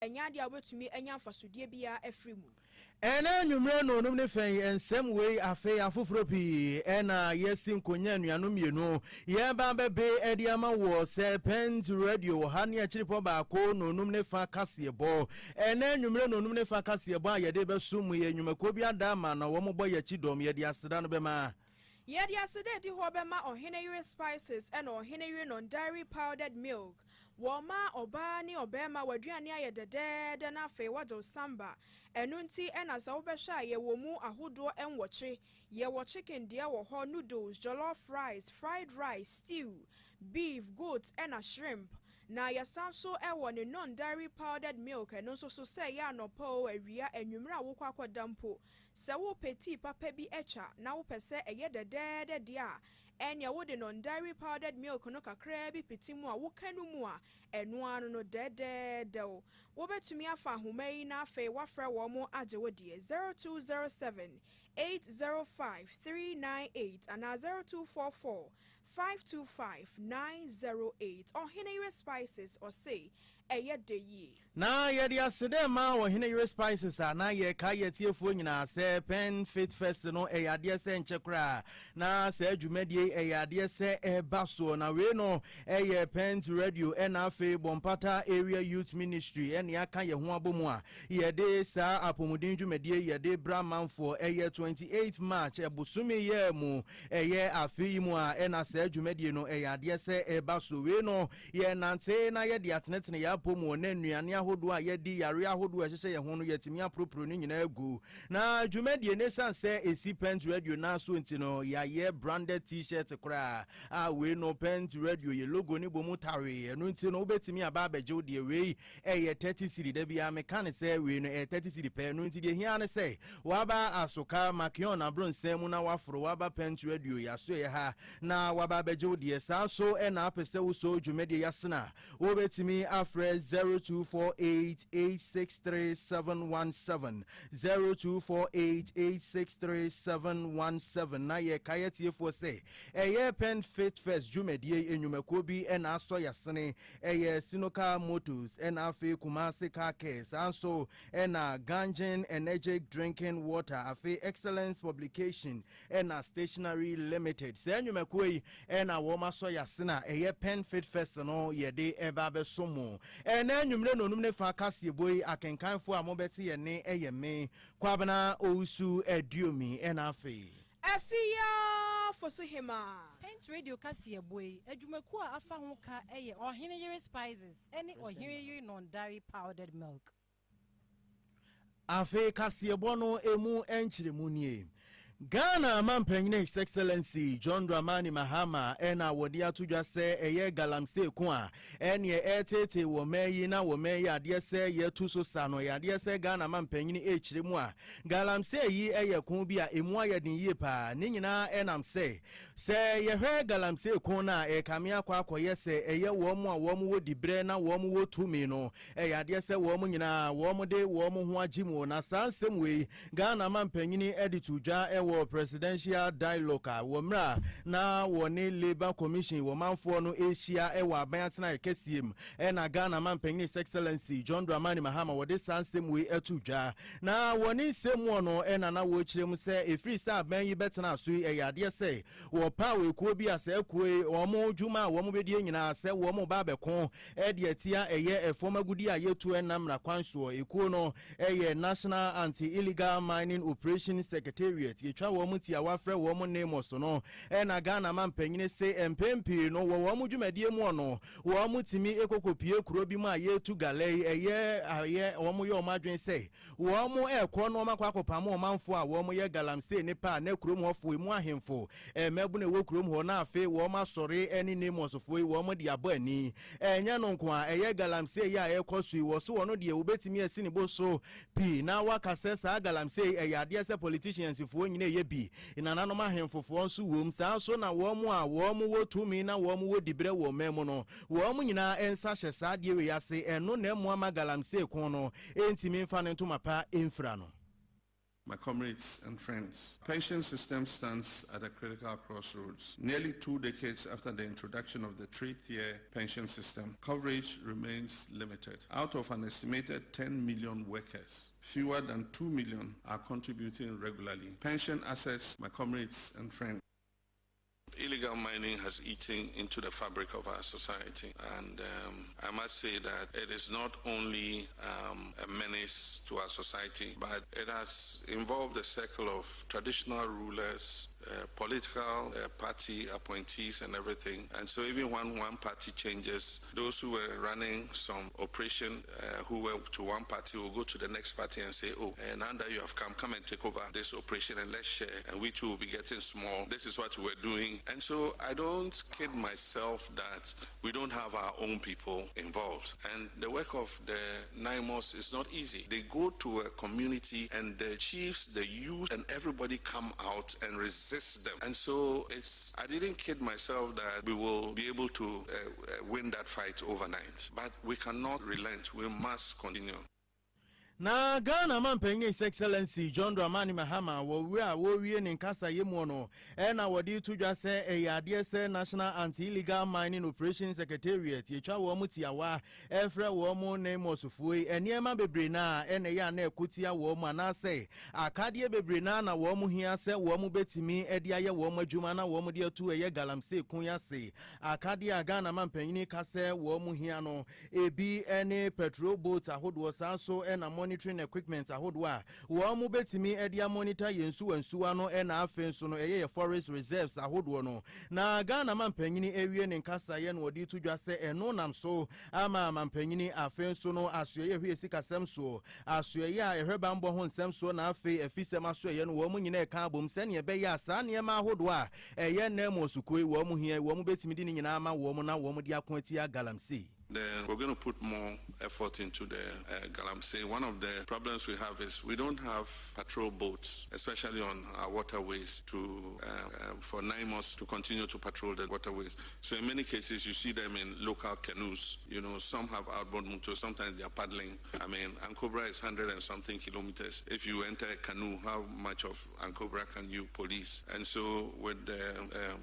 enya dia wetumi enya mfasodie bia afrimu ena nwumre no nom ne fen ensem we Afia Fosuhemaa ena yesin konya nuanom mienu ye ba bebe ediama wo serpent radio hane achiripo baako no nom ne fa kasebo ena nwumre no nom ne fa kasebo ayede besumu ye nwumako bia da ma na wo mobo ye chidom ye dia seda no bema Yedi aside di hobema oheneyure spices and oheneyure non-dairy powdered milk. Woma obani obema waduane ayedede na afe wado samba. Enunti ena sa wobehwa ye womu ahodo enwoche. Ye wo chicken dia wo ho noodles, jollof rice, fried rice, stew, beef, goat ena shrimp. Na yasanso ewo ne non-dairy powdered milk eno so say ya no po awia enwumra wo kwakwa dampo. Se wo peti papa bi echa na wo pese eyedede dia enya wo de non-dairy powdered milk no kakra bi pitimu a wo kanu mu a eno anu no dedede wo betumi afa ahomai na afa wafra wo mo age wo de 0207 805 398 and 0244 525-908 or Henry Spices or say ye na yedi asede ma wo Henry Spices na ye ka ye tiefo nyina se pen fit fest no eyade se nchekra na se adwumadie eyade se ebaso na we no eye pen radio na fe bompata area youth ministry ene aka ye ho abomu a yede sa apomudin dwumadie yede bramanfo eye 28 March ebusumi ye mu eye afi mu a na se adwumadie no eyade se ebaso we no ye nante na yede atenetene ya pomu na nuane ahodo a yedi yare ahodo a hyehye ye ho no yetimi apropro ni nyina agu na dwumadie ne sanse esi Pent Radio na so ntino ya ye branded t-shirt kra a we no Pent Radio ye logo ni bomu tare eno ntino obetimi aba abeje de we ye 30 cedi da bia meka ne se we no 30 cedi pe no ntide hia ne se waba asoka makion abronsem na waforo waba Pent Radio ya so ye ha na waba abeje de sa so na apese wo so dwumadie yasena obetimi afre 0248863717 0248863717 na ye kayeti fo se eye pen fit first jumedie enyumako bi na aso yasene eye Sinoka Motors na afi Kumasi Car Case anso na Gangen Energetic Drinking Water afi Excellence Publication na Stationery Limited se enyumako yi na wo maso yasena eye pen fit first no ye de eba be somo ena nwumre no num ne fa kaseboi akenkanfo a mobeti ye ne eyeme kwabana Owusu Aduomi ena afi Afia Fosuhemaa Paint Radio kaseboi adwumaku a afa ho ka eye oheneyure spices ene oheneyure non-dairy powdered milk afi kasebo no emu enchiremu nie Ghana Mampanyine His Excellency John Dramani Mahama ena wodi atudwa se eye galamse ko a ene etete wo meyi na wo meyi ade se ye tu so sano ya ade se Ghana Mampanyine echire mu a galamse yi eye ko bi a emu ayedin yie pa ne nyina enam se ye hwe galamse ko na e kame akwa se eye wo mu a wo mu wodi bre na wo mu wotumi no eye ade se wo mu nyina wo mu de wo mu ho agimu na sansem we Ghana Mampanyine editudwa presidential dialogue womra na woni Labour Commission wo manfo no Asia ewa abayatena ekesiem na Ghana Mampanyine His Excellency John Dramani Mahama wode sansem we etudwa na woni semu no na wo kirem se efri sa aban yi betena so eyade se wo pa we kuo bi ase ekue wo mo dwuma wo mo bedie nyina se wo mo ba beko de atia eye efomagudi ayetu enamra kwanso ekuo no eye National Anti-Illegal Mining Operation Secretariat wo muti a wafre wo mo name so no na Ghana Mampanyine se empempi no wo mo dwumadie mu no wo mutimi ekokopie kuro bi mu a yetu galei eye wo mo ye o madwen se wo mo ekọ no makwa akopa mo manfo a wo mo ye galamse ne pa na kuro mu hofo mu ahemfo mebu na wo kuro mu ho na afi wo ma sori eni name so fo wo mo di abo ani enya no nko a eye galamse ya ekosu wo so no de obetimi asini bo so pi na wakase sa galamse ade se politicians fo nyine bi inana ma hemfofo nso wom saa so na wo mu a wo mu wotumi na wo mu wodibre wo memu no wo mu nyina ensa hye saa de we yase eno na mu ama galamse ko no entimi mfa ne ntoma pa emfra no my comrades and friends. Pension system stands at a critical crossroads. Nearly 2 decades after the introduction of the 3-tier pension system, coverage remains limited. Out of an estimated 10 million workers, fewer than 2 million are contributing regularly. Pension assets, my comrades and friends. Illegal mining has eaten into the fabric of our society, and I must say that it is not only a menace to our society, but it has involved a circle of traditional rulers, political party appointees and everything. And so even when one party changes, those who were running some operation who were to one party will go to the next party and say, oh, now that you have come and take over this operation and let's share, and we too will be getting small. This is what we're doing. And so I don't kid myself that we don't have our own people involved. And the work of the NIMOS is not easy. They go to a community and the chiefs, the youth, and everybody come out and resist them. And so I didn't kid myself that we will be able to win that fight overnight. But we cannot relent. We must continue. Na Ghana man penye His Excellency John Dramani Mahama wo wie ne nkasa yemu no na wodi tudwa se eyade se National Anti-Illegal Mining Operation Secretariat yetwa wo mutiawa efre wo mo ne mosufuoi eniema bebre na ya na ekotia wo mo anase akade bebre na wo mo hia se wo mo betimi ede aye wo mo adwuma na wo mo de atu eye galamse kun yase akade a Ghana man penye kase wo mo hia no ebi ene petrol boat ahodo sanso na monitoring equipment ahodoa wo mu betimi edia monitor yensu ano na afenso no eye forest reserves ahodo no na Ghana mampanyini ewie ne nkasa ye no odi tudwa se eno nam so ama mampanyini afenso no asoye hwe sikasem so asoye a ehweba mbo ho nsem so na afe efisem asoye no wo mu nyina eka abom se ne be ya sa ne ma ahodoa eye na mosukoi wo mu hia wo mu betimi di nyina ama wo mu na wo mu di akontia galamsey. Then we're going to put more effort into the Galamsey. One of the problems we have is we don't have patrol boats, especially on our waterways, for NIMOS to continue to patrol the waterways. So in many cases, you see them in local canoes. You know, some have outboard motors, sometimes they are paddling. I mean, Ankobra is 100 and something kilometers. If you enter a canoe, how much of Ankobra can you police? And so with the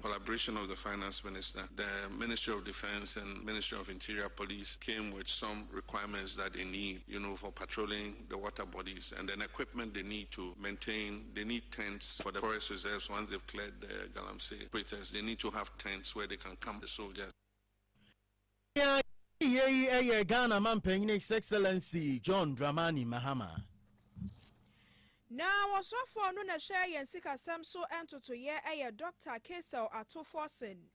collaboration of the Finance Minister, the Ministry of Defense and Ministry of Interior Police came with some requirements that they need, you know, for patrolling the water bodies, and then equipment they need to maintain. They need tents for the forest reserves. Once they've cleared the Galamsey operators, they need to have tents where they can camp the soldiers. Ghana man penye His Excellency John Dramani Mahama. Now, also for no na share yen sikasem so entoto ye Dr. Kesel Atoforsen.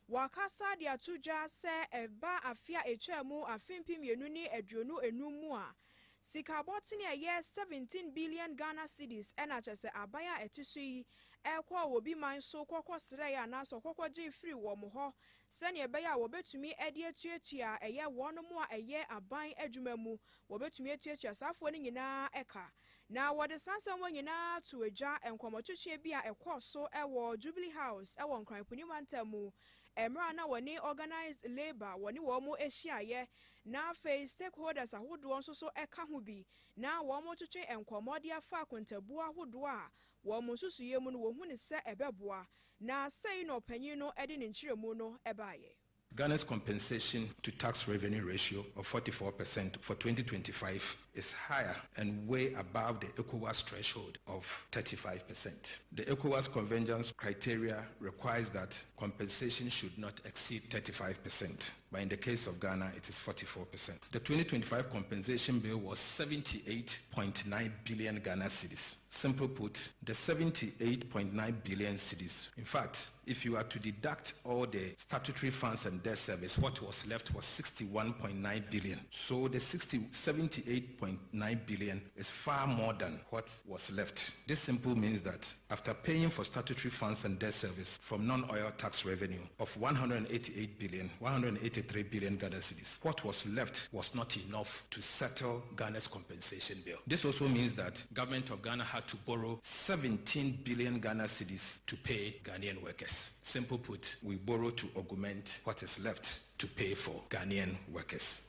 Wakasa dia tuja se eba afia echemu afimpi mienu ni eduonu enumu a sika botini ye 17 billion Ghana cedis ena chese abaya etusui ekwa obi man so kokwo sere ya na so kokwo ji free wo mo ho sene ebeya wo betumi ede atuatua eye wono mu a eye aban adwuma mu wo betumi atuatua safo ni nyina eka na wode sansan wo nyina to agya enkomotwetwe bi a ekwo so ewo Jubilee House ewo nkranpuni mantamu Emra na wani organized labor wani womo ehyiaye na face stakeholders ahodo nso so eka ho bi na womo twetwe enkomode afa kontabu ahodo a womo susuye mu no wo hu ne se ebeboa na sei no panyin no ede ne nkyiremu no ebaye. Ghana's compensation to tax revenue ratio of 44% for 2025 is higher and way above the ECOWAS threshold of 35%. The ECOWAS convergence criteria requires that compensation should not exceed 35%, but in the case of Ghana, it is 44%. The 2025 compensation bill was 78.9 billion Ghana cedis. Simple put, the 78.9 billion cedis. In fact, if you are to deduct all the statutory funds and debt service, what was left was 61.9 billion. So the 78.9 billion is far more than what was left. This simple means that after paying for statutory funds and debt service from non-oil tax revenue of 183 billion Ghana cedis, what was left was not enough to settle Ghana's compensation bill. This also means that government of Ghana had to borrow 17 billion Ghana cedis to pay Ghanaian workers. Simple put, we borrow to augment what is left to pay for Ghanaian workers.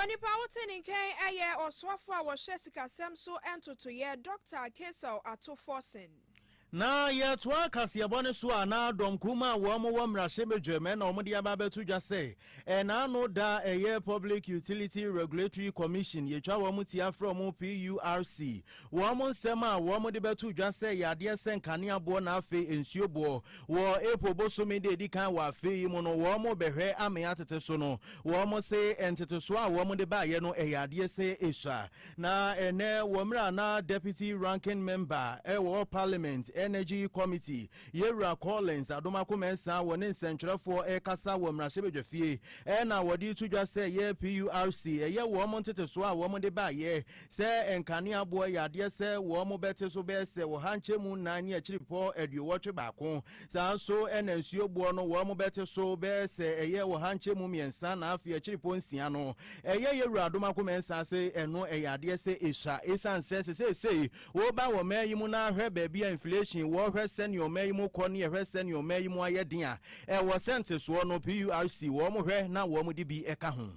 Onipa woteni nken eye oswafo a wo hye sikasem so entoto ye Dr. Kesau Atofosin. Na ye twa kasebone so ana dom kuma wo mo mrahye bedweme na omde ababetu dwa se na no da eye Public Utility Regulatory Commission ye twa wo mutia from PURC wo mo nsema wo mo de betu dwa se yade se nkane abo na afe ensuo bo wo epobo so me de dikan wa afe mu no wo mo behwe ame atete so no wo mo se entete so a wo mo de ba ye no yade se esha na ene wo mra na Deputy Ranking Member wo Parliament Energy Committee Yera Collins Adomako Mensa woni nsentwerefo kasa wo mrahye na wodi tudwa se ye PURC ye wo mo ntete so a wo mo de ba ye se nkane abo yade se wo mo bete so be se wo hanche mu nan ye chiripo eduwotwe baako sa so enansuo bo no wo mo bete so be se ye wo hanche mu miensa na afia chiripo nsia no ye Yera Adomako Mensa se eno yade se esha esan se wo ba wo mayimu na hwe ba bia inflation wo hwe senior mayimu kone hwe senior mayimu ayedin a wo sente so no PURC wo mo hwe na wo mo di bi eka ho.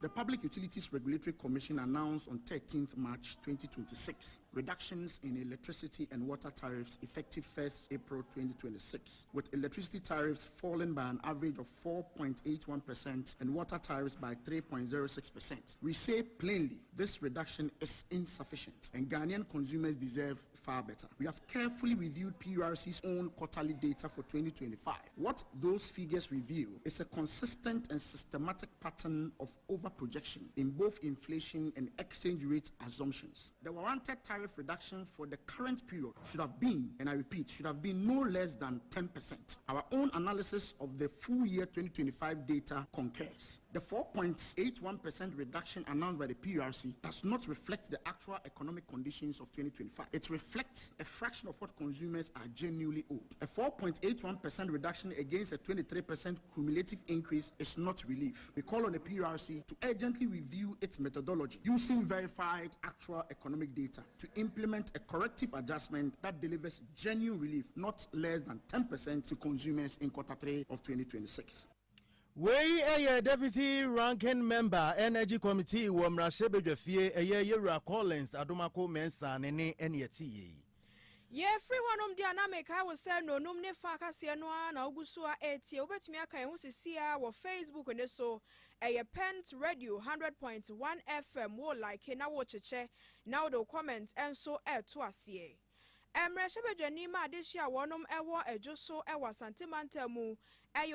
The Public Utilities Regulatory Commission announced on 13th March 2026 reductions in electricity and water tariffs effective 1st April 2026, with electricity tariffs falling by an average of 4.81% and water tariffs by 3.06%. We say plainly, this reduction is insufficient and Ghanaian consumers deserve far better. We have carefully reviewed PURC's own quarterly data for 2025. What those figures reveal is a consistent and systematic pattern of over-projection in both inflation and exchange rate assumptions. The warranted tariff reduction for the current period should have been, and I repeat, should have been no less than 10%. Our own analysis of the full year 2025 data concurs. The 4.81% reduction announced by the PURC does not reflect the actual economic conditions of 2025. It reflects a fraction of what consumers are genuinely owed. A 4.81% reduction against a 23% cumulative increase is not relief. We call on the PURC to urgently review its methodology using verified actual economic data to implement a corrective adjustment that delivers genuine relief, not less than 10% to consumers in Q3 of 2026. We a Deputy Ranking Member Energy Committee wo mrahye bedwafie Yera Collins Adomako Mensa ne enieti ye free one dia na meka wo se no num ne fa kase no na Owusu etie obetumi aka ho sisia wo Facebook ne so Pent Radio 100.1 FM wo like na wo cheche na wo comment enso to ase Emrahye bedwani ma adehia wonom ewo ejoso ewa santimanta mu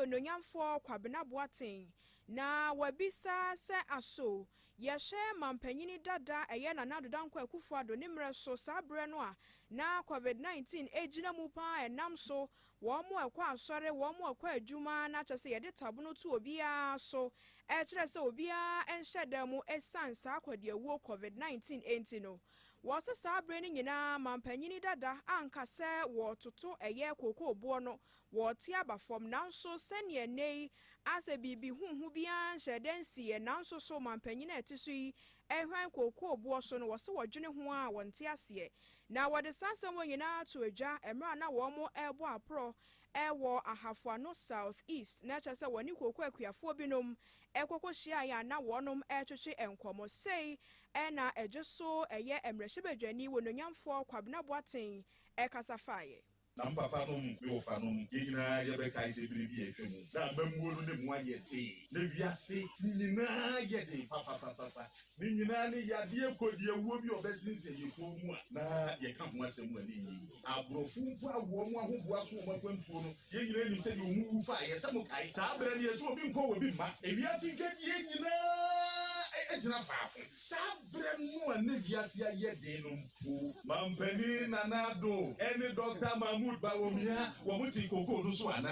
nonyamfo Kwabena Boaten na wabisa se aso yehwe mampanyini dada na nadodanko akufo ado ne mreso sabre no a na COVID-19 ejina mu pa enam so wo mo akwa asore wo mo akwa adwuma na kyese yede tabono to obia so kire se obia enhyeda mu esansa akwade awu COVID-19 enti no wasa sabre ni nyina mampanyini dada anka se wo toto koko obo no wo ti abafom nanso sene nei ase bibi hunhu bia nhyedensi nanso so mampanyini etiso yi ehwan koko obo so no wose wodwene ho a wonte ase na wode sansam nyina to adwa emra na wo mo ebo apro ewo ahafo no South East na kyese woni koko akuafo binom ekoko hia ya na wonom etwetwe enkomo sei na ejeso emrahye bedwani wononyamfo Kwabena Boaten kasafaye Namba panom yo fanom yina yebe kaise biribi efemu na mamwolu ne mu ayete ne wiase nyina yede papa ni nyina ne yade ekodi ewuo bi obesinse yeko mu na ye ka ho asemu ani yi abrofu mpo awo mu ahoboa so mo kwantuo no ye nyina ni se de omu fa ye se mo kai ta bra ne yeso obi mpo obi ma ewiase nkedi ye nyina ejina fa sabre mu ane wiase ayede no mpo mampani nanado ene Dr. Mahmoud Bawomia womuti koko no so ana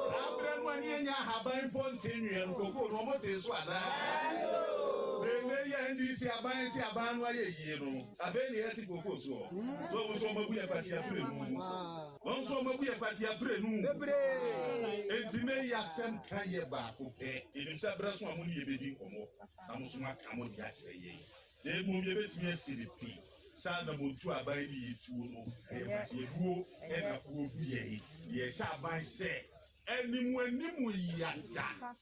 sabre no ani enya haban ponte nwe koko no mote so ana bele ya ndi si aban no ayeye no abeni eti koko so so mabu ya pasi apre no so mabu ya pasi apre no entime ya sem kan ye ba ko pe enu sabre so amuni ye bedi komo na muso aka mo dia kire ye de mu ye betimi asiripi sana muntu abai ni tuo no e buo e na buo buye ye sha abai se enimu yada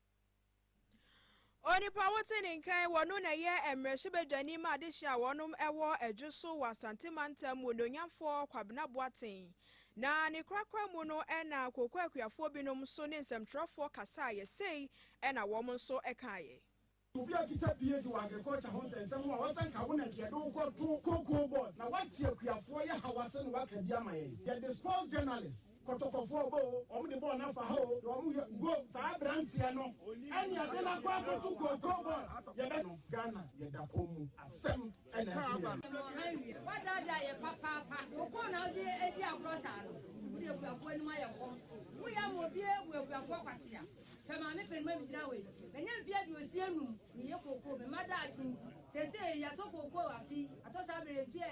Onipa wotin nkan wonu na ye emrehye bedwani ma de hia wonum ewo adwuso wasantemanta mu nonyamfo kwabena boaten na ne krakra mu no ena kokwakuafo binom so ne nsemtrofo kasa ye sei ena wom so ekaye Obi akita PhD wa agriculture ho nsensem ho wasan ka wona ke do ko to cocoa board na watie akuafo ye hawase no waka bia maye ye dispose journalists kotokofo bo omo de bo na fa ho omo go sa brantie no eni ade na kwa to cocoa board ye be no Ghana ye da komu asem ena wadada ye papa ko na odi edi akrosa no odi akuafo ni ma ye ko wo ya mo bi akuafo kwasia fema me pen ma bidra we enya bia di osienu ni ye koko me mada achinti sese ya to koko afi atosa bre bia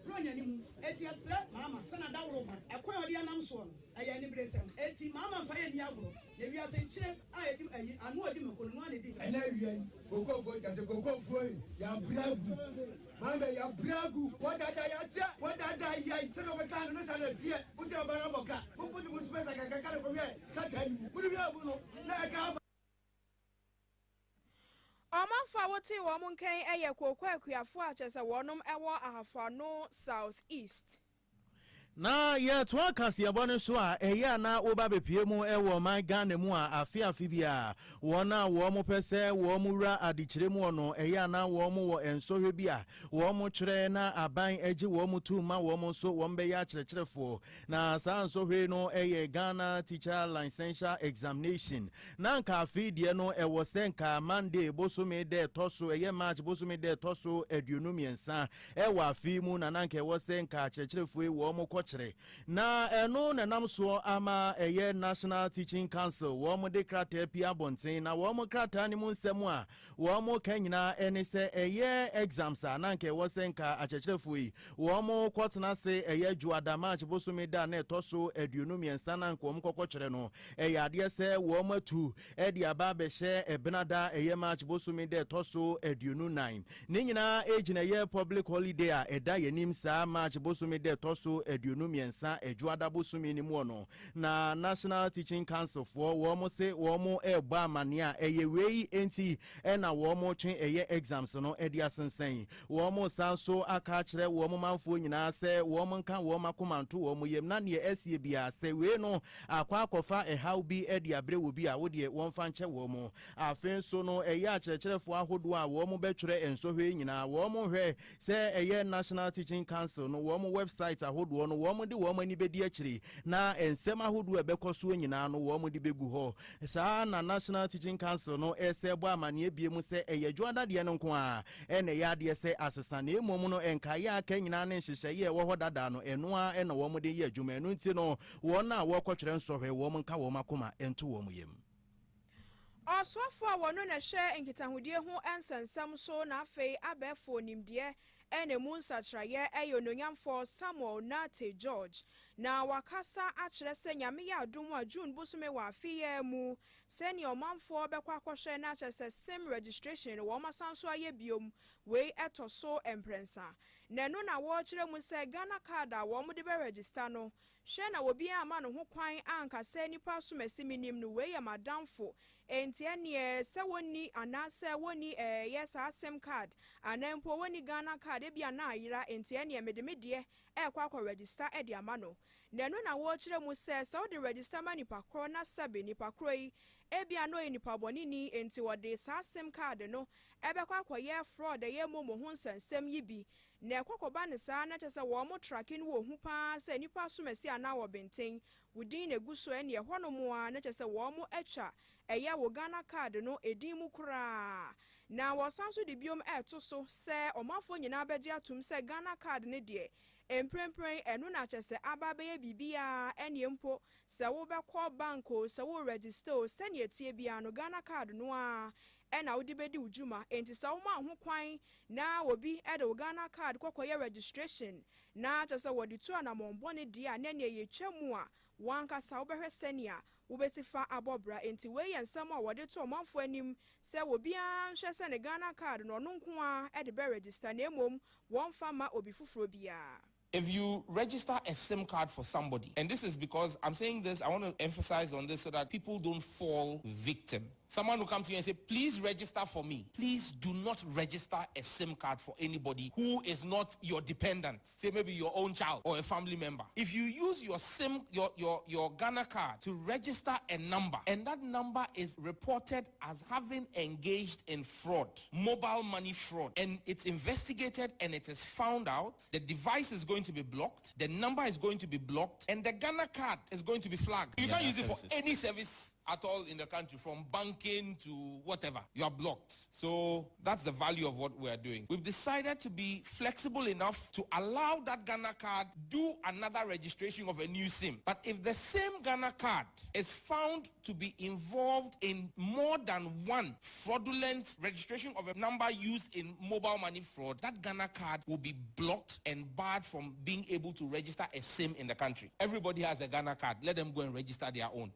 ronya ni mu eti asra mama sana dawro ba ekwan odi anam so no aya ni bresem eti mama fa ye ni agro ye wi ase nchire edi anu odi mekolo no ane di ena wi koko go jase koko foi ya bragu mama ya bragu wadada ya tia wadada ya itero be kan no sana tie buti obara boka buti mu spesa kakaka ko wi ka tan buri wi abu no na ka Omanfa woti wo munkan eye kokwakuafo a chese wonum ewo ahafano south east na ye to akase abone so a eye na oba bepie mu ewo man Ghana mu a afia bia wona wo mo pese wo mu wura adikyire mu ono eye na wo mo wo ensohwe bia wo mo kyere na aban agi wo mo tuma wo mo so wo mbe ya kyerkyerefo na sa ensohwe no eye Ghana teacher licensure examination na nka afidie no ewo senka Monday bosume de toso eye March bosume de toso aduonumiensa ewo afi mu na nanka ewo senka kyerkyerefo wo mo na eno na namso ama eye National Teaching Council wo mo de krata pia bonten na wo mo krata ni mu nsem a wo mo kanyina ene se eye exams a nanke wo senka achecherefu yi wo mo kwotena se eye juada March bosume da na etoso aduonumiensa na nko mo kokokyere no eye ade se wo mo atu e di aba be hye ebenada eye March bosume da etoso aduonu 9 ni nyina ejina ye public holiday a eda yenim sa March bosume da etoso aduonumiensa ejuada bosume ni mu no na National Teaching Council for wo mo se wo mo ebo amania eye wei enti na wo mo twen eye exams no e dia sensen wo mo sanso aka kire wo mo manfo nyina se wo mo nka wo makomanto wo mo yem na ne esie bia se we no akwa akofa how bi e dia bre wo bi a wo de won fa nche wo mo afen so no eye akyerkyerefo ahodo a wo mo betwere ensohwe nyina wo mo hwe se eye National Teaching Council no wo mo website ahodo no wo mo de wo mo ani bedi akiri na ensem ahodo e bekoso nyina no wo mo de begu ho sa na National Teaching Council no ese bo amane bie mu se eye juada de no nko a ene ya de se asesa na emom no enka ya aka nyina ne nhyehyeye wo ho dada no eno a ene wo mo de ye adwuma enu nti no wo na wo kwotwere nsohwe wo mo nka wo makoma ento wo mo yem Oswafo a wono na hwe nkitahudie ho ensensem so na afei abefo nimdie ene mu nsatraye eyononyamfo Samuel Nate George na wakasa akyere se nyame ya adom a June bosume wa afiye mu senior omanfo bekwa kwhwe na akyere sim registration wo masanso aye biom we etoso emprensa na no na wo kyere mu se Ghana card a wo mo de be register no hwe na obi ama no ho kwan anka se nipa so masiminim no we ya madamfo enti ene se woni anase woni yes sim card anempo woni Ghana card bia na ayira enti ene medemedie kwa register e de amano na no na wo kyere mu se so de register mani pakro na sabe ni pakro yi ebia no enipa bonini enti wo de sim card no ebekwa ye fraud ye momo ho nsensem yibi na ekwakoba ne sa na kyese wo mo tracking wo hu pa se nipa so mesi ana wo benten wudin na guso ene hono mo a na kyese wo mo atwa eye wo Ghana card no edin mu kura na wo sanso de biom eto so se omafo nyina beje atum se Ghana card ne de emprempren enu na kyese ababe ye bibia ene mpo se wo bekọ banko se wo register se ne etie bia no Ghana card no a ena wodi bedi ujuma enti sa woma ho kwan na obi ede Ghana card kokoye registration na kyese wodi tu na mombone dia na ne ye twemu a wanka sa wobehwe senia wobesifa abobra enti we yensam a wodi to manfo anim se obi an hwe se ne Ghana card no no nko a ede be register na emom won fama obi fufuro bia. If you register a SIM card for somebody, and this is because I'm saying this, I want to emphasize on this so that people don't fall victim. Someone will come to you and say, please register for me. Please do not register a SIM card for anybody who is not your dependent. Say maybe your own child or a family member. If you use your SIM, your Ghana card to register a number, and that number is reported as having engaged in fraud, mobile money fraud, and it's investigated and it is found out, the device is going to be blocked, the number is going to be blocked, and the Ghana card is going to be flagged. You can't use it for any service at all in the country, from banking to whatever. You are blocked. So that's the value of what we are doing. We've decided to be flexible enough to allow that Ghana card do another registration of a new SIM. But if the same Ghana card is found to be involved in more than one fraudulent registration of a number used in mobile money fraud, that Ghana card will be blocked and barred from being able to register a SIM in the country. Everybody has a Ghana card. Let them go and register their own.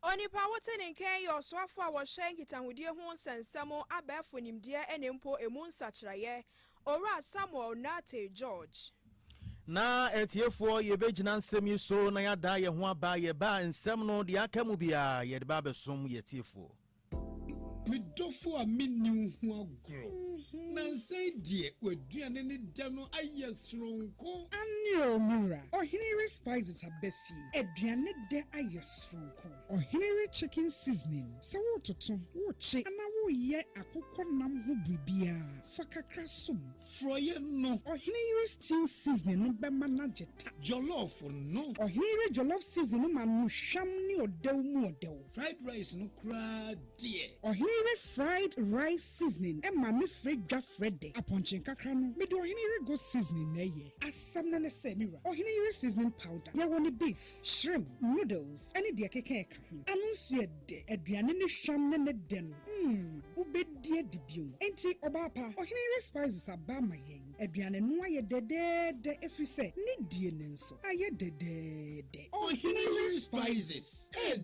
Onipa woten nken yo swafo a wo hyen kitahudie ho nsensemo abefo nimdie enempo emu nsakyraye ora Samuel Nate George na etiefo yebegina nsem yi so na yada ye ho aba ye ba nsem no de akamu bia ye de ba besom yetiefo midofo a minni ho agro na nsai die waduane ne da no ayesronko anio mura ohinere spices abefi aduane de ayesronko ohinere chicken seasoning se wo toto wo chi ana wo ye akokọ nam ho bibia fakakra som froye no ohinere stew seasoning no be manageta jollof no ohinere jollof seasoning ma no hwam ni odew mu odew fried rice no kra die ohinere fried rice seasoning e ma me fredwa frede aponchin kakra no me do ohinere go seasoning na ye asam na ne se mira ohinere seasoning powder ya woni beef shrimp noodles any de keke ka ho anunsu ede aduane ne hwam ne de no ubedie dibium enti obapa ohinere spices abama yen aduane no aye de efri se ne die ne nso aye de ohinere spices ye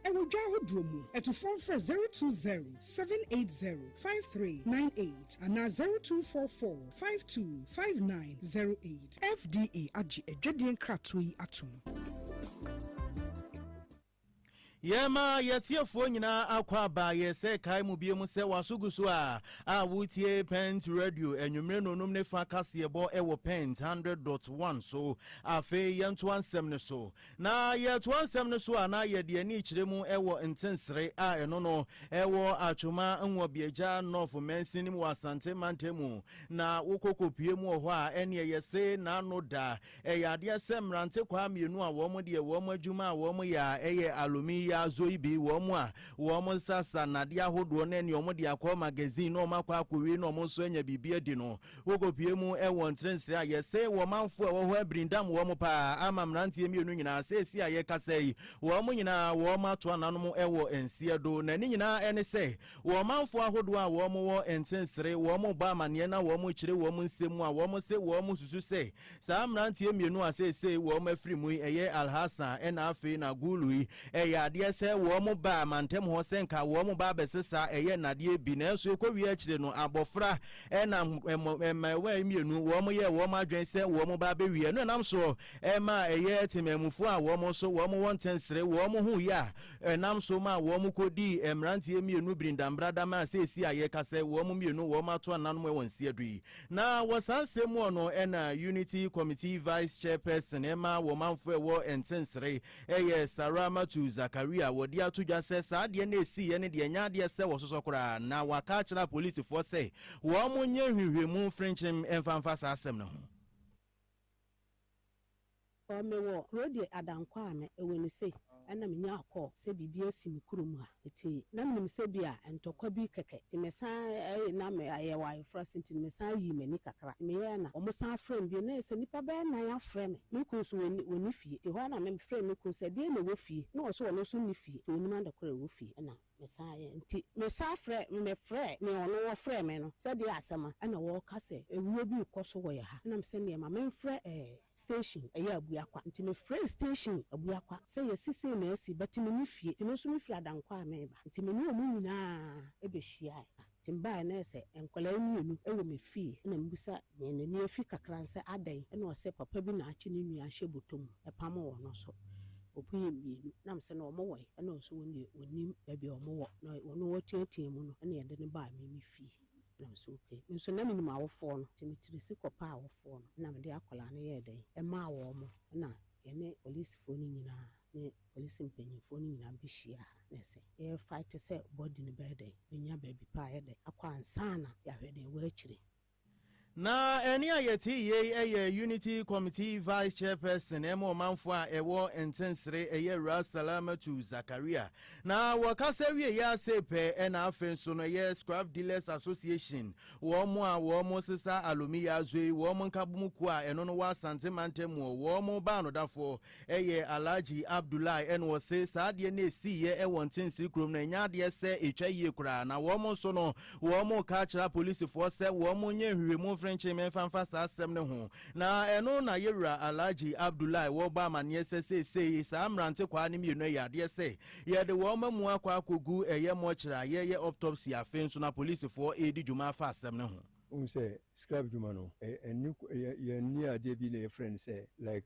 e wo dwa hodro mu eto phone for 020 780 5398 and 0244 525908 FDA agi edwadien kratoi atom Yema yetiefo nyina akwa ba ye se kai mu bie mu se wasugusu a wutie Pent Radio enwumre no nom ne fa kase bo ewo Pent 100.1 so afe yento ansem ne so na yeto ansem ne so ana ye de ani kire mu ewo intensere a eno no ewo atwoma nwo bieja north mensinim wasante mantemu na wokokopie mu ho a ene ye se na no da eyade se mrante kwa mienu a wo mo de wo mo adwuma a wo mo ya eye alumi ya zo ibi wo mo sasa na dia hodo na ne omo de akọ magazine no makwa akọwi no mo so anya bibia di no wokopie mu ewo ntrense a ye se wo manfo wo ho abrindam wo mo pa amamrante mienu nyina se si aye kasai wo mo nyina wo mato ananom ewo ensiedo na ni nyina ene se wo manfo ahodo a wo mo wo entensere wo mo ba amane na wo mo kire wo mo nsemu a wo mo se wo mo susu se sa amrante mienu a se wo mo afri mu eye Alhassan ena afi na gului eya de se wo mo ba mantem ho senka wo mo ba besesa eye nade bi na so ekowi akire no abofra ena wa mienu wo mo ye wo ma adwen se wo mo ba bewie no nam so ema eye temamufo a wo mo so wo mo won tensere wo mo hu ya nam so ma wo mo kodi emrante mienu brindambrada ma se si aye kase wo mo mienu wo ma to nanom won si adui na wasansemu no ena Unity Committee Vice Chairperson ema wo manfo wo entensere eye Sarama to Zakaria wodi atudwa se sa de na esi ye ne de nya de se wo soso kora na waka kira police for say wo mo nya hwehwemu frenchim emfanfa sa asem no mewo rodi adankwa me ewoni se ana menya akọ se bibia si mikurum ha eti na menim se bia entokwa bi keke ti mesa na me ayewa frasenti mesa yi mani kakra me ye na omo san frame bi na se nipa be na ya frame me kunso woni fie ti ho na me frame me kunso de na wo fie na o so wono so ni fie to onima da kora wo fie na mesa ye nti me sa frame me frame me ono wo frame no se de asema ana wo kase ewuo bi koso wo ye ha na me se ne ma me frame station eya abuakwa nti me frame station abuakwa se ye sisi na esi batimi ni fie ti me so me fie adankwa ameba nti me ni omu nyina ebehia timba na ese enkwala mienu ewo me fie na mbusa ne ni afi kakra nse adan na o se papa bi na achi ni nua hye botom epam wo no so opuye mienu nam se na omo won na nso woni onim baabi omo wo na wono wotiatia mu no na yede ne ba me fi nam so okay nso na minim awofo no timitiri sikopa awofo no na me de akola na ye den e ma wo mo na ene police fo ni nyina ne police mpanyimfo ni nyina bihia na se e fight se body ne bede nya baabi pa ye de akwa ansana ya hwede wa akire. Na eni ayeti ye Unity Committee Vice Chairperson Emo Manfua ewo intensere eye Ra Salamatu Zakaria. Na wakasewie ya sepe ena afenso no ye Scrap Dealers Association. Womo sisa alumi ya zwe womo nkabumuku a eno no wa santemantemu womo ba no dafo eye Alhaji Abdullahi enwo se saade na esi ye ewo intensere krom na nya de se etwa ye kura na womo so no womo ka kira police force womo nye hwemu French men fanfa sa asem ne ho na eno na yewura Alhaji Abdullahi wo ba mane sese sa amrante kwa ne mienu yade se ye de wo mamu akwa akogu eye mo kira ye autopsy afenso na police for edi juma fa asem ne ho. Say scrap jumano ye ni ade bi na friend say like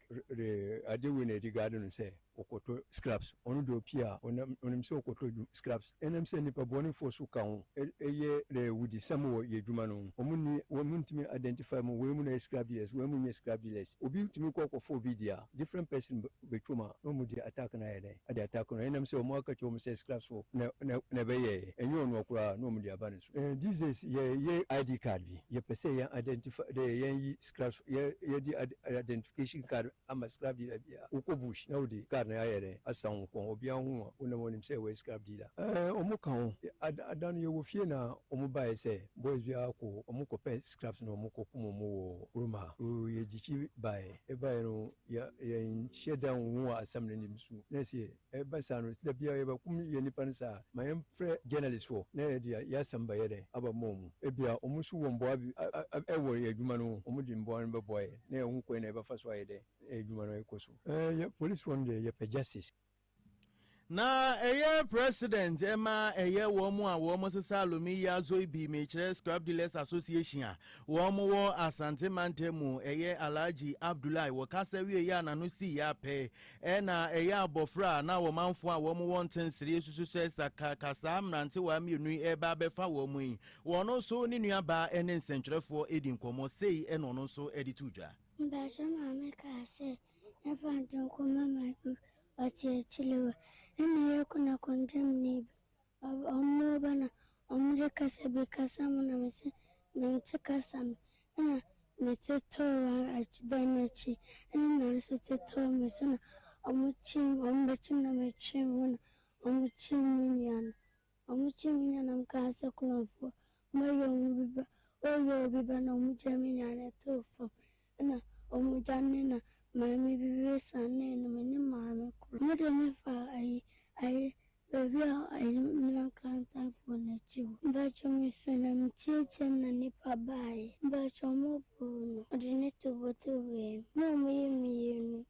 ade we na garden say okoto scraps onu do pia onim say okoto scraps enem say nipa boni for so kan eye le wudi samo ye jumano omuni womuntimi identify mo we mu na scrap dealers we mu nye scrap dealers obi timi ko for bidia different person betuma no mu di attack na ye ade attack no enem say omo aka chom say scraps for na be ye enyo no okura no mu di abane so these days ye ID card ye pese ye identify the ye scraps ye di identification card ama scrap dealer bia ukobush na odi card na ayere asan ko obi anhu una monim say we scrap dealer omo kan adan ye wo fie na omo bae say boys bia ko omo ko pen scraps no omo ko kumo mo ruma ye jichi bae e bae no ye sheda hu asam na nimsu na se e ba sa no da bia ye ba kum ye ni pansa ma yem frɛ journalist for na dia ya samba ye de aba mom e bia omo su wo mbo ewo ye adwuma no omudi mbo an beboy na ehun ko na e ba fa so ayede adwuma no ekoso ye police one day ye pe justice na eye president ema eye womu a womu sisa alumi ya zo ibi mechire Scrap Dealers Association a womu wo asante mantemu eye Alhaji Abdullahi wo kasewie ya nanu si ya pe na eye abofra na wo manfo a womu won tensiri susu sesa kasa mrante wa mienu e ba befa womu yi wono so ni nuaba ene nsentwerefo edi nkomo sei eno no so edi tudwa mbasha mama ka se efa nko mama ati chilewa ene kuna condemn omo bana omje kasabe kasamu na mese mente kasam na mete to achidanachi ene na so te to mesona omuchim na mechim omuchim nyana mkasa kunofo moyo biba na omujami nyana tofo na omujani na mami bibi sane na meni mami ko mode ne fa ai baby ai mlankanta fo na chiwo mbacho misuna mtietem na nipa bai mbacho mobo odine to botowe no miyenu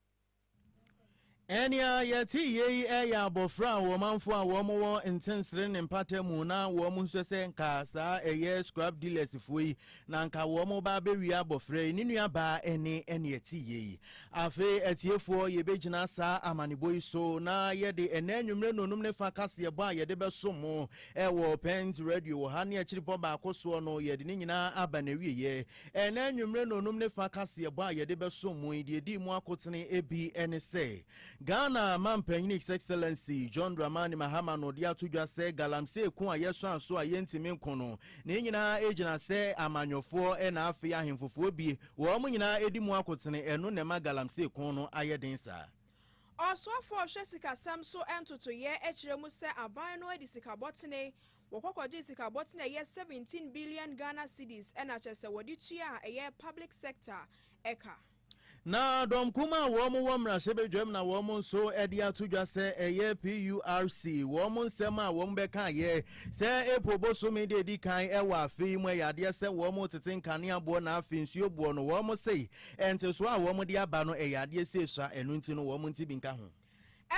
Enya yeti ye ya bofra wo manfo a wo mo intensere ne mpatemu na wo mo hwese nka sa eye Scrap Dealers foi na nka wo mo ba bewi abofra ni nua ba ene yeti ye afi etiefo ye begina sa amaneboy so na ye de enanwumre nonum ne fa kase bo a ye de besomo wo Pens Radio ha ne akiripo ba akoso no ye de nyina aba na wiye enanwumre nonum ne fa kase bo a ye de besomo de di mu akotene ebi ene se Ghana Mampanyin His Excellency John Dramani Mahama no dia tudwa se galamse ku a yeso anso a yentimi nkono na nyina ejina se amanyofo na afi ahemfofo bi wo mo nyina edi mu akotene eno ne ma galamse ku no ayeden sa Osofo Hwesika Samso entoto ye echiremu se aban no edi sika botene wokokodi sika botene ye 17 billion Ghana cedis ena chese wodi tua ye public sector eka na dom kuma wo mo womra shebe dwem na wo mo so edi atudwa se eye PURC wo mo nsem a wo mbeka ye se epoboso me de di kan ewa afi mu yade se wo mo tete nkane abo na afi nsuo bo no wo mo sei enteso a wo mo de aba no eyade se sha enu nti no wo mo nti bi nka ho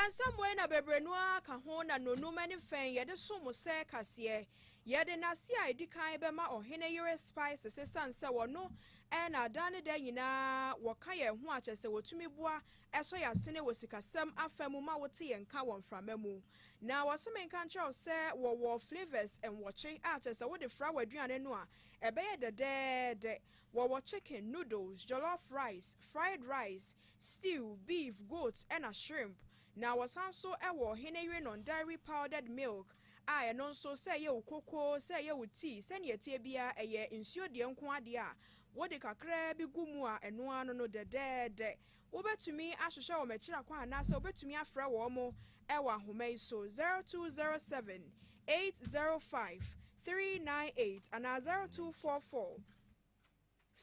ensamwe na bebrenu aka ho na nonum ani fen ye de so mo se kase Yede na si a edi kan be ma ohene yere spices sense wono e na adane da nyina woka ye ho akyese wotumi boa eso ya sene wosikasam afamu ma wote ye nka won framamu na waseme nka nkyerɛw sɛ wo flavors and watching akyese wo de fra waduane no a ebe ye de wo chicken, noodles, jollof rice, fried rice, stew, beef, goat and a shrimp. Now wasanso ewo ohene non-dairy powdered milk. I non so say ye cocoa, say ye tea, send ye tea bia a ye insure the unquadia. What the cacre be gumua and one no the dead. Over to me, I shall show me chirakwa nasa over to me a fra womo ewa hume so 0207 805 398 and 0244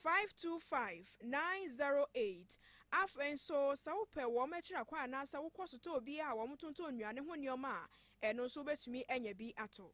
525-908. Afen so saupe wo mechira kwa na sa wo kwasoto obi a wo mtonto nnuane ho nioma eno so betumi enye bi ato.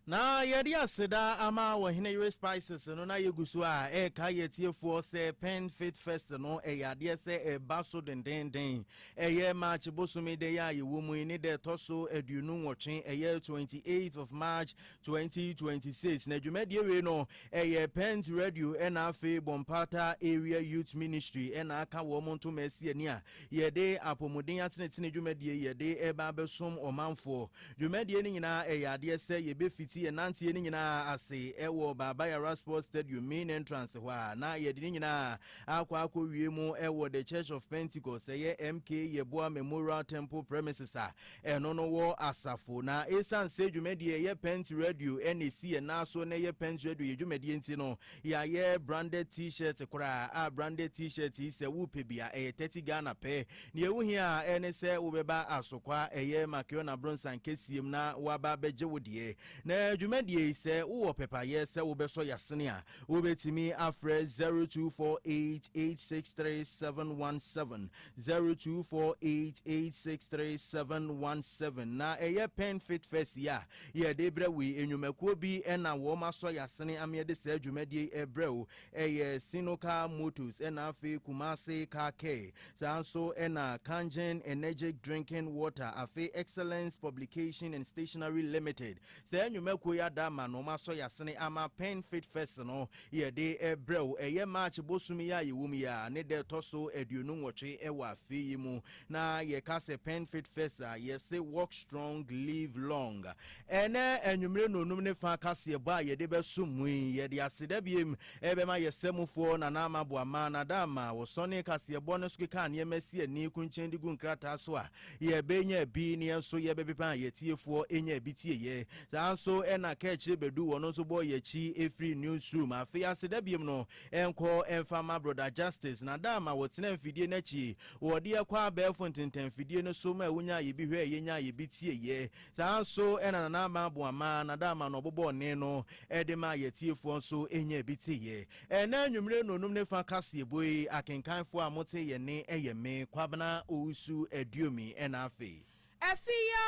Na yedi aseda ama wahine yere spices no na yegusu a ka yetiefo se pen fit fest no yade se baso den ye march bosumi de ya yewumu ni de toso aduonu nwotwe 28th of March 2026 na dwumade we no ye Pent Radio na afi Bompata Area Youth Ministry na aka wo monto mesi ani a yede apomuden atenetene dwumade yede eba besom omanfo dwumade ni nyina yade se yebefiti nanti ni nyina ase ewo Baba Yara Sports Stadium main entrance hwa na yedi nyina akwa wie mu ewo the Church of Pentecost MK Yeboa Memorial Temple premises a eno no wo asafo na esan se dwumade ye Pent Radio NC na so na ye Pent Radio ye dwumade nti no ya ye branded t-shirt kora a branded t-shirt ise wo pebia 30 Ghana pe ne ewu hia ene se wo beba asokwa ye Makiona Bronson kesiem na waba beje wodie na dwumade se wo pepa ye se wo beso yasene a wo betimi afre 0248863717 0248863717 na eye pen fit fest ya ye de brewi enwumakuo bi na wo maso yasene amede se dwumade ebrew eye Sinoka Motors na afi Kumasi Kake sanso na Kangen Energetic Drinking Water afi Excellence Publication and Stationery Limited se enwumakuo ya dama no maso yasene ama pen fit fest no ye de ebrew eye March bosumi ya yewumi ya ne de toso aduonu nwotwe ewa afi yimu na ye kase pen fit fest a ye say walk strong live long ene enwumre no num ne fa kase ba ye de besumu ye de aseda biem ebe ma ye semufo na na amaboama na dama wo sone kase bo no skika ne mesi ani kunchen digu nkrata so a ye benya bi ne so ye bebepa ye tiefo enya bi tie ye sanso ena kechi bedu wono so boy ye chi every newsroom afi aseda biem no enko enfama brother Justice na dama wo tena mfidie na chi wo de akwa abefo ntenten mfidie no so ma wonya ye bi hwe ye nya ye bi tie ye sanso ena na amaboama na dama no bobo ne no edema ye tiefo so enya bi tie ye ena nwumre no num ne fa kase boy akenkanfo amote ye ne eyeme Kwabena Owusu Aduomi ena afi Afia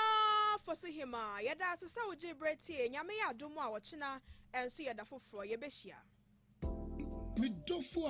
Fosuhemaa yeda asesa oje bretie nyame ya adomu a wochina enso yeda foforo ye behia me dofo